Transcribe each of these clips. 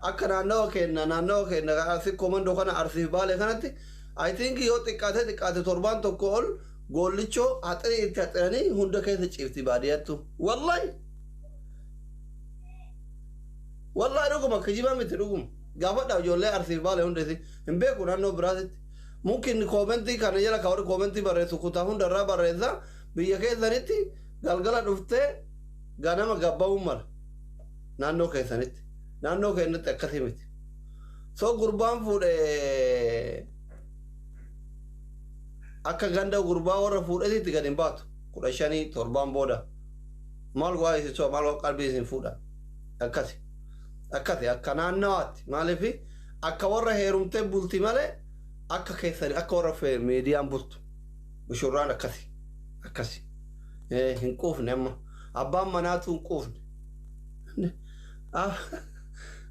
akka naannoo kenna asi komando kana arsiif baale kanatti I think yoo xiqqaate torbaan tokko ol goollichoo haxanii itti haxanii hunda keessa ciifti baadiyyaattu wallahi dhuguma kijiba miti dhuguma gaafadha ijoollee arsiif baale hundesi hin beeku naannoo biraatitti mungkin komentii kana jala kawar komentii barreessu kutaa hundarraa barreessa biyya keessanitti galgala dhuftee ganama gabba'uun mala naannoo keessanitti naannoo keenyatti akkasii miti so gurbaan fuudhee akka ganda gurbaa warra fuudhetitti gad hin baatu 15 torbaan booda maal waa isichoo maal qalbii isin fuudha akkasi akka naannawaatti maaliifi akka warra heerumtee bulti malee akka keessani akka warra meediyaan bultu mushurraan akkasi hin quufne amma abbaan manaatu hin quufne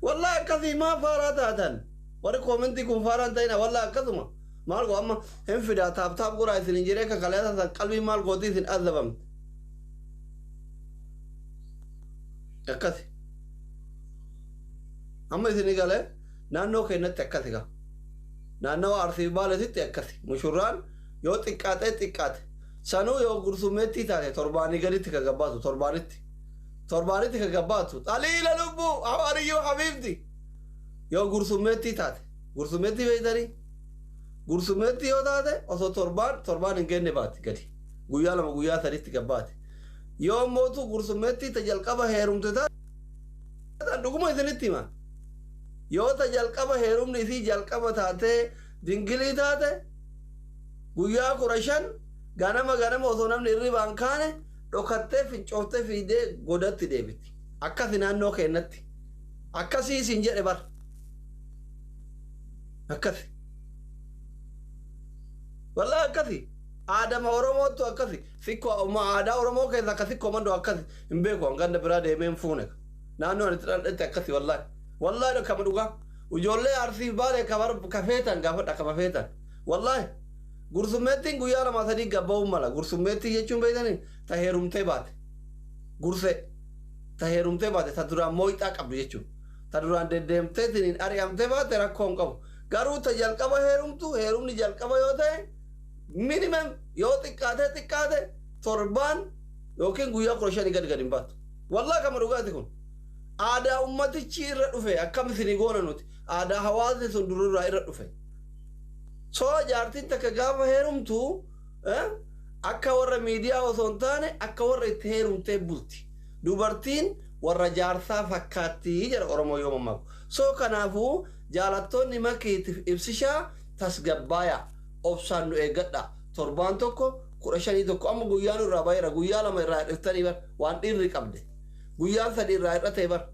والله كذي ما فاراتها وري كومنتي كون فارانتينا والله كذما مالكو أما هم في دا تاب قراءة سنجري كخليها قلبي مالكو تيسن أذبم كذي أما سنجالة نانو كنا تكذيكا نانو أرسيب بالة تكذي مشوران يو تكات سانو يو غرسومتي تاني ترباني قريت كجباتو ترباني كجباتو تعالي للبو أماريو حبيبتي يو غرسومتي تاتي غرسومتي بيداري غرسومتي يو تاتي أصو تربان إنجن باتي كذي غويا لما غويا ثريت كجباتي يوم موتو غرسومتي تجلكابا هيروم تتا دوكما إذنتي ما يو تجلكابا هيروم نسي جلكابا تاتي دينجلي تاتي غويا كورشان غانما أصونام نيري بانكانه Dhokattee fincooftee fiidee godatti deebiti. Akkasi naannoo keenyatti. Akkasii isin jedhe bar. Akkasi. Wallahi akkasi. Aadama Oromootu akkasi. Sikkoo aadaa Oromoo keessa akkasi komando akkasi. Hin beeku hanganda biraa deemeen fuune. Naannoo ani xidhadhetti akkasi wallahi. Wallahi kama dhugaa. Ijoollee arsiif baalee kafeetan gaafadha kama feetan. Wallahi. Gursumeetiin guyyaa lama sadii gabba'uun mala. Gursumeetii jechuun beektanii ta heerumtee baate. Gursee ta heerumtee baate ta duraan mooyixaa qabdu jechuun. Ta duraan deddeemteetiin ari'amtee baate rakkoo hin qabu. Garuu ta jalqaba heerumni jalqaba yoo ta'e minimum yoo xiqqaate torbaan yookiin guyyaa 15 gadi hin baatu. Wallahi kama dhugaati kun. Aadaa ummatichi irra dhufe akkam isinii goona nuti. Aadaa hawaasni sun dururraa irra dhufe. So jaartiin takka gaafa heerumtu akka warra miidiyaa osoo hin taane akka warra itti heerumtee bulti. Dubartiin warra jaarsaa fakkaatti jedha Oromoo yoo mammaku. So kanaafuu jaalattoonni makiitiif ibsishaa tasgabbaayaa obsaan nu eeggadha. Torbaan tokko 15 tokko amma guyyaan irraa baay'ira guyyaa lama irraa dhiftanii bar waan dhiirri qabde. Guyyaan 3 irraa hidhatee bar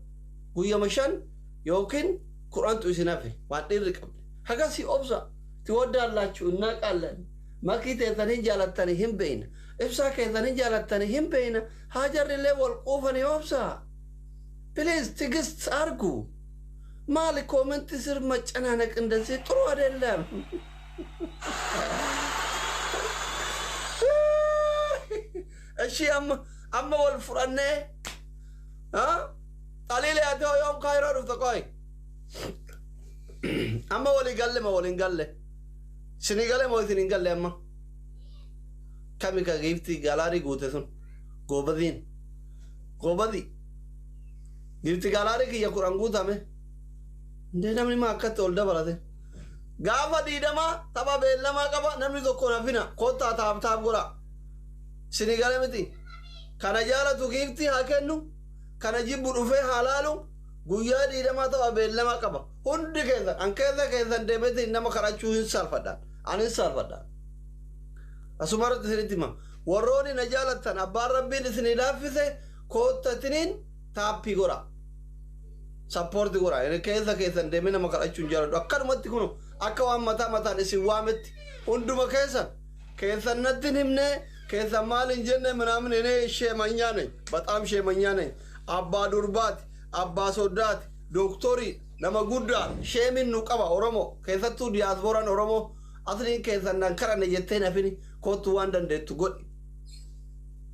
guyyama 5 yookiin 10tu isin hafe waan dhiirri qabde. Hagasi obsa. تودالاتشو ناقالن ماكي تيثاني جالتاني هم بين إفسا كيثاني جالتاني هم بين هاجر اللي والقوفاني وابسا بليز تقست أرقو مالي كومنت سر مجانانك اندسي تروا دلم الشي أما والفراني ها قليل ياتيو يوم كايرو رفتقوي أما ولي قال ما ولي قال سنغالي ما سنغالي أما كمي كغيفتي غالاري غوتسون غوبدين غوبدي غيفتي غالاري كي يقرأ غوتا مه دينا مني ما أكتر تولد برادة غافا ديدما تبا بيلا ما كبا نمني دكونا فينا كوتا تاب غورا سنغالي متي كان جالا تو غيفتي هاكنو كان جيب بروفي حلالو guyyaa diidama ta'u beellama qaba hundi keessan an keessan deemete nama karachuu hin salfadhaan anin salfadhaan asumarratti isinitti hima warroonni na jaalattan abbaan rabbiin isinii laaffise koottatiniin taappii godha sappoorti godha keessan deemee nama karachuu hin jaaladhu akkanumatti kunu akka waan mataan isin waametti hunduma keessan natti himne keessan maal hin jenne ምናምን እኔ ሼመኛ ነኝ በጣም ሼመኛ ነኝ አባ ዱርባቲ Abbaa Soddaati dooktorii nama guddaa sheemin nu qaba Oromoo keessattuu diyaaspooraan Oromoo asliin keessan nan karanne jettee nafini kootu waan dandeettu godhi.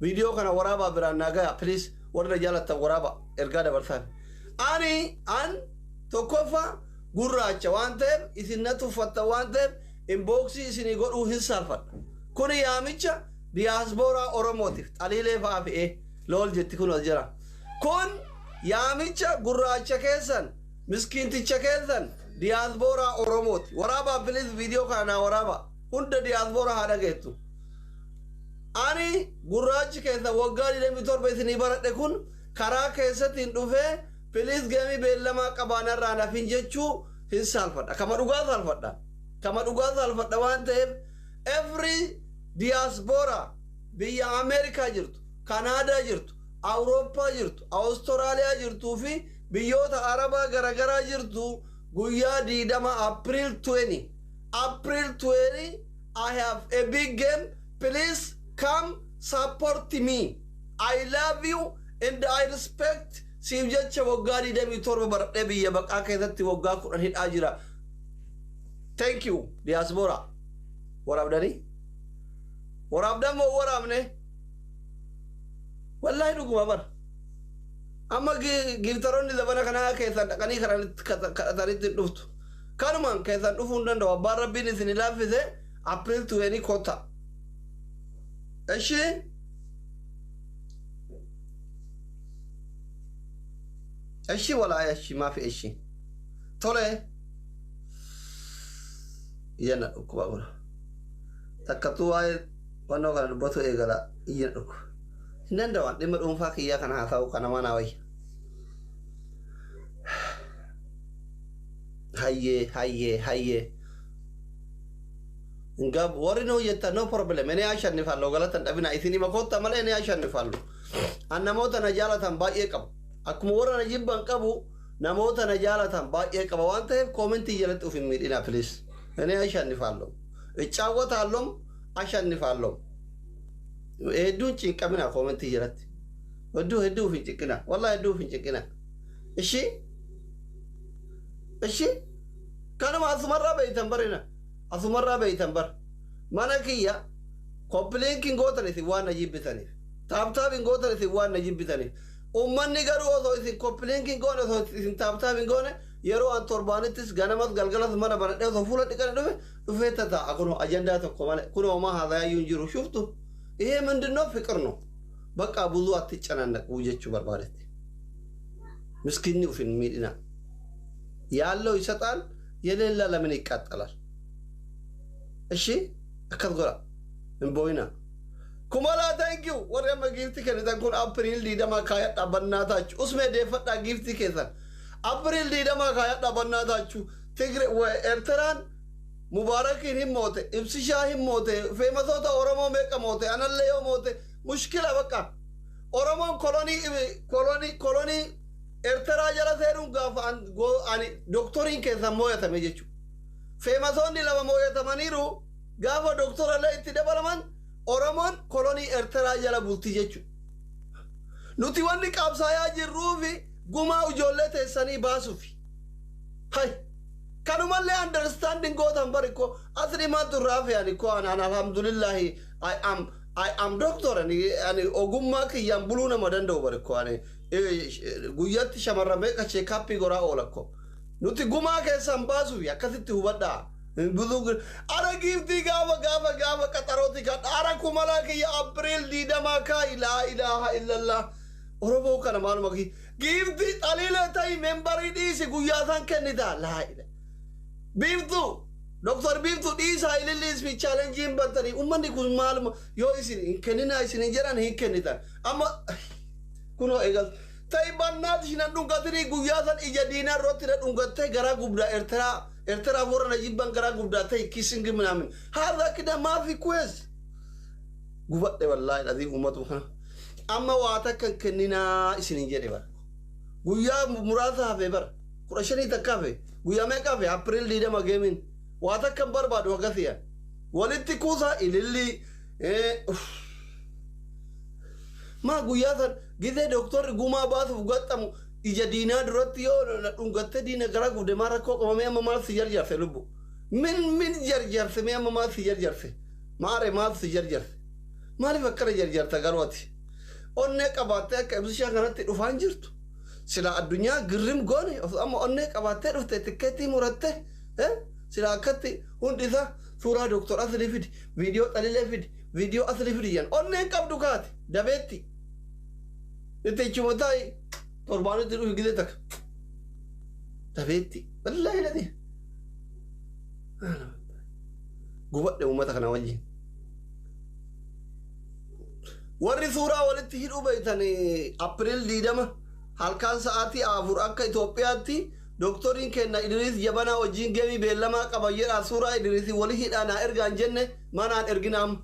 Viidiyoo kana waraabaa biraan naa gaya please warra jaalattan waraaba ergaa dabarsaa. An tokkoffaa gurraacha waan ta'eef isinnatu uffatta waan ta'eef inboksii isinii godhuu hin saalfadha kun yaamicha diyaasbooraa oromootiif xaliilee fa'aa fe'ee lool jetti kun as jira kun yaamicha gurraacha keessan miskiinticha keessan diyaasbooraa oromooti waraabaa bilis viidiyoo kana waraabaa hunda diyaasbooraa haa dhageettu ani gurraachi keessa waggaa 27 isinii baradhe kun karaa keessattiin dhufee bilis geemii beellamaa qabaanarraa nafin jechuu hin saalfadha kama dhugaa saalfadha waan ta'eef every diaspora biyya Ameerikaa jirtu Kanaadaa jirtu Awurooppaa jirtu Awustiraaliyaa jirtuu fi biyyoota Arabaa garagaraa jirtu guyyaa 20 April 20 I have a big game please come support me I love you and I respect siif jecha waggaa 27 baradhee biyya baqaa keessatti waggaa 10 hidhaa jira thank you diaspora waraabdanii waraabdan moo waraabne wallahi dhuguma bar amma giftaroonni zabana kanaa keessan dhaqanii kadhatanitti dhuftu kanumaan keessan dhufuu hin danda'u abbaan rabbiin isin laaffise April 20 kota eshi eshi wala eshi maafi eshi tole iyana dhukkuba bura takkatu waa'ee wannoo kana dubbatu eegala iyana dhukku hin danda'an dhimma dhuunfaa kiyyaa kana haa ta'u kana manaa wayya hayyee ngab warri no yetta no problem ene ashanni fallo galatan dhabina isini makotta mala ene ashanni fallo an namoota na jaalatan baay'ee qabu akkuma warra na jibban qabu namoota na jaalatan baay'ee qaba waan ta'eef koomentii jalatti ufin miidhina please ene ashanni fallo ichaawwataalom ashanni fallo hedduun cinqamina koomentii jalatti hedduu ufin cinqina wallahi hedduu ufin cinqina ishi kanuma asumarraa beeytan barina asumarraa beeytan bar mana kiyya kompilinkiin gootan isin waan na jibbitaniif taaptaabiin gootan isin waan na jibbitaniif ummanni garuu osoo isin kompilinkiin goone osoo isin taaptaabiin goone yeroo an torbaanittis ganamas galgalas mana banadhee osoo fuula dhiqane dhufee tataa kuno ajandaa tokko malee kuno homaa haasayaayyuu hin jiru shuftu ይሄ ምንድነው ፍቅር ነው በቃ ብዙ አትጨናነቁ ወጀቹ በርባለት ምስኪን ኡፍን ሚድና ያለው ይሰጣል የሌላ ለምን ይቃጠላል እሺ አከዝጎራ እንቦይና ኩማላ ታንኪው ወረማ ጊፍቲ ከነታኩን አፕሪል ዲዳማ ካያጣ በእናታችሁ ኡስሜ ደፈጣ ጊፍቲ ከዛ አፕሪል ዲዳማ ካያጣ በእናታችሁ ትግሬ ኤርትራን मुबारक ही मोते इब्सिशा ही मोते फेमस होता ओरोमो में कम होते अनल्लेयो मोते मुश्किल है बक्का Oromo colony एर्तरा जला सेरुं गाफान गो आनी डॉक्टरिंग के समोया था मेजेचु फेमस होनी लवा मोया था मनीरू गाफा डॉक्टर अल्लाह इतने बलमन ओरोमोन कॉलोनी एर्तरा जला बुलती जेचु नुती वन्नी काबसाया जिर्रूफी गुमा उजोले थे सनी बासुफी हाय kanumalle understanding go tambariko asri ma turafi yani ko ana alhamdulillah I am doctor ani ogumma ki yambuluna madanda bariko ani guyatti shamarra me ka check up gora olako nuti guma ke sambasu yakasitti hubada bulug ara gifti gava kataroti ka ara kumala ki april di dama ka la ilaha illallah orobo kana maluma ki gifti talila tay memberi di si guyasan kenida la ilaha Biftu, Doctor Biftu, these are lilies with challenging battery. Umani Kumalum, yo is in Kenina is in Nigeria and he canita. Ama Kuno Egal. Taiban Natina Dungatri, Guyazan, Ijadina, Rotira, Ungate, Garagubda, Ertera, Warren, Jiban Garagubda, take kissing him. How like the Mafi quest? Gubat they were light as the Umatu. Amma Wataka Kenina is in Nigeria. Guya Murata Weber, Kurashani the cafe. Guya meka fe April di dama gamin wata kambar ba do gafiya walitti kusa ililli ma guya san gide doctor guma ba su gattamu ija dina durati yo na dungatte dina gara gude mara ko me mama sijar jarse lubu min jarse me mama sijar jarse mare ma sijar jarse mare fakkara jarta garwati onne qabate ka bisha ganatti dufan jirtu sila addunyaa girrim goone amma onnee qabattee dhufte tikkeettii muratte sila akkatti hundi isaa suuraa doktor Asli fidi viidiyoo Xalilee fidi viidiyoo Asli fidi yan onneen qabdu kaati dabeetti itti ichumataa torbaanitti dhufi gide takka dabeetti wallaahi ladhi gubadhe uummata kana wajjin warri suuraa walitti hidhuu beeytan April 20 halkan sa'aatii 4 akka Itoophiyaatti doktoriin kenna Idris Jabana wajjin geemi beellama qaba jedha suuraa Idris wali hidhana ergaan jenne manaan erginaam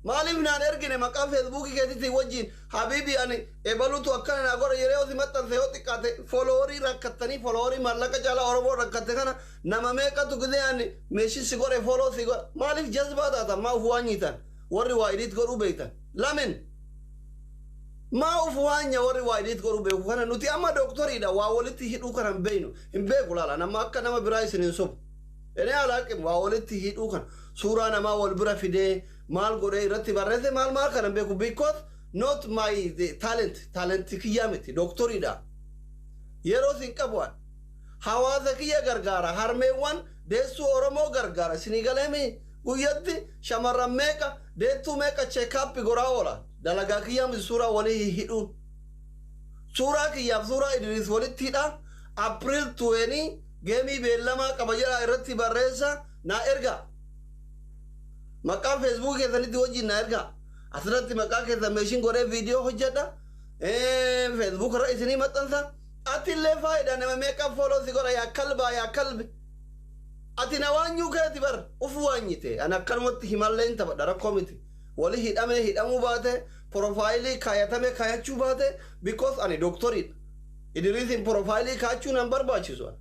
maaliif naan ergine maqaa Facebook keetitti wajjin habibi ani ebalutu akkana na godha yeroo si maxxanse yoo xiqqaate followerii rakkattanii followerii mallaqa caalaa Oromoo rakkatte kana nama meeqatu gidee ani meeshin si godhe follow si godha maaliif jazbaa taata maa uf waanyitan warri waa edit godhuu beektan lamin maa uf waanya warri waa edit godhuu beeku kana nuti amma doktoriidha waa walitti hidhuu kana hin beeku laala nama akka nama biraa isin hin sobu ene alaaqim waa walitti hidhuu kana suuraa namaa wal bira fidee maal godhee irratti barreesse maal kana beeku because not my talent kiyyaa miti doktoriidha yeroo sin qabuan hawaasa kiyya gargaara harmeewwan deessuu Oromoo gargaara isinii galeemi guyyatti shamarran meeqa deettuu meeqa cheekappi goraa oola dalagaa kiyyaa miti suuraa walii hidhuun suuraa kiyyaaf suuraa Idris walitti hidha April 20 geemii beellamaa qaba jedha irratti barreessa naa erga maqaa Facebook keessanitti wajjin na erga asirratti maqaa keessan meeshin godhee viidiyoo hojjedha Facebook irra isinii maxxansa ati illee faayida nama meeqa follow si godha yaa kalbi ati na waanyuu keeti bar uf waanyite ana akkanumatti himalleen taphadha rakkoo miti wali hidhamuu baate profaayilii kaayatame kaayachuu baate because ani doktoriidha Idrisin profaayilii kaachuu nan barbaachisu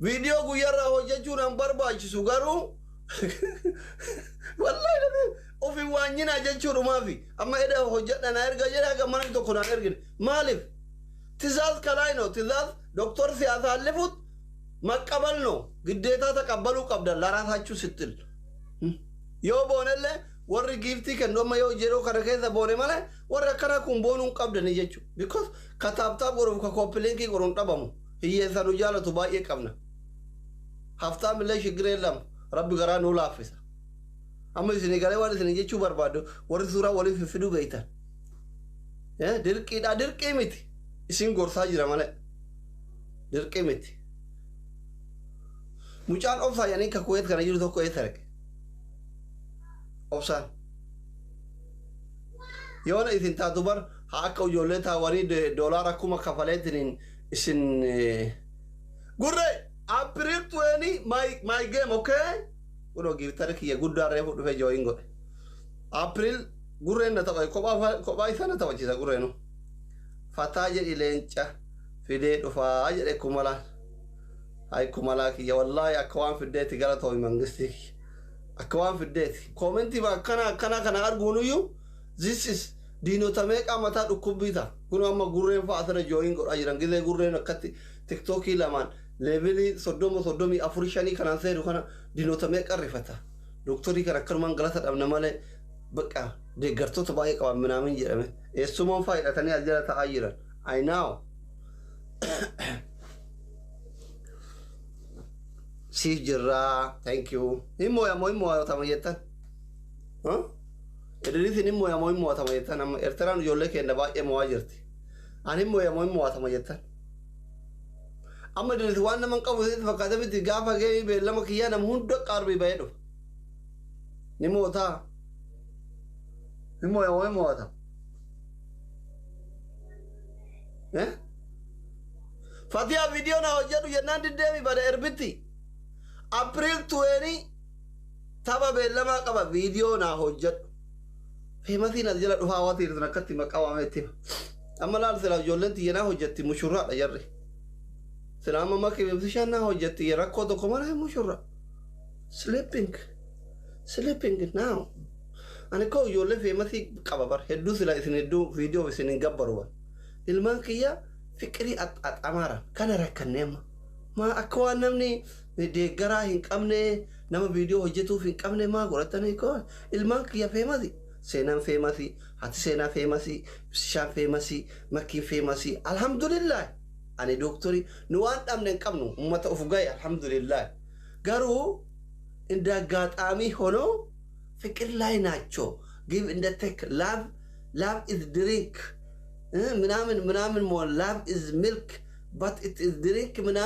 viidiyoo guyyarraa hojjechuu nan barbaachisu garuu wallahi ofi waanyina jechuudhumaafi amma edha hojjedhana erga jedha gamana tokko naan ergine maaliif tizaaz kalaayno tizaaz doktor siyaasaa lifut maqabalno giddeetaa taqabbaluu qabdan laraasachuu sittil yoo boonellee warri giiftii kennu amma yoo jedhoo kana keessa boone malee warri akkana kun boonuun qabdani jechuu because kataabtaaf godhuuf ka koppiliinkii godhuun dhabamu hiyyeessanu jaalatu baay'ee qabna haftaa millee shigiree lama rabbi garaa nuu laaffisa amma isinii galee waan isinii jechuu barbaadu warri suuraa waliif fiffiduu beeytan dirqiidha dirqii miti isin gorsaa jira malee dirqii miti mucaan obsaa yanii ka kuweet kana jiru tokko eessa dhaqe obsaan yoona isin taatu bar haa akka ijoollee taawanii doolaara akkuma kafaleetiniin isin gurree April 20 my game okay uno giftare kiya gudda refu dufe join go April gurre na tawa ko isana tawa ci gurre no fataje ilencha fide dufa ajere kumala ay kumala kiya wallahi akwan fideti gala to mangisti akwan fideti commenti ba kana argunu yu this is dino tameka mata dukubita kuno amma gurre fa asana join go ajiran gile gurre no katti TikTok laman levelii soddomi afurshanii kanaan seedu kana dinoota meeqa rifata doktorii kana akkanumaan galata dhabna malee bakka deeggartoota baay'ee qaban minaamin jedhame eessumaan faayidhatanii as jala ta'aa jiran I know siif jirraa thank you himmoo tama jettan Idrisin himmoo tama jettan amma Eertiraan ijoollee keenya baay'ee mo'aa jirti ani himmoo tama jettan amma Idris waan naman qabu sitti fakkaata miti gaafa geemii beellama kiyyaa nama hunda qarbii bahee dhufa ni mootaa moota Fatiha video na hojjetu jennaan diddeemi bada erbitti April 20 tapha beellamaa qaba video na hojjetu feematiin as jala dhufaa waa tiirtan akkatti maqawameetti amma laal sila ijoolleen tiyyanaa hojjetti mushurraadha jarri سلام ما كيف بتشانا هوجتي يركض كمان مشورة sleeping now أنا كو يقول في مثي كبار هدو سلا إثنين فيديو بس نجبروا ilman kiyya fikri amara kana rakkanneema ma akka namni deeggaraa hin qabne nama video hojjetuuf hin qabne ma godhatanii ko ilman kiyya feemati سينان فيمسي هات سينا فيمسي شان فيمسي مكي فيمسي الحمد لله أنا دكتوري نوان أمن كمنو أمة أفقاي الحمد لله قالوا إن دا قات آمي هونو فكر لاي ناتشو give in the tech love is drink منامن مو love is milk but it is drink منامن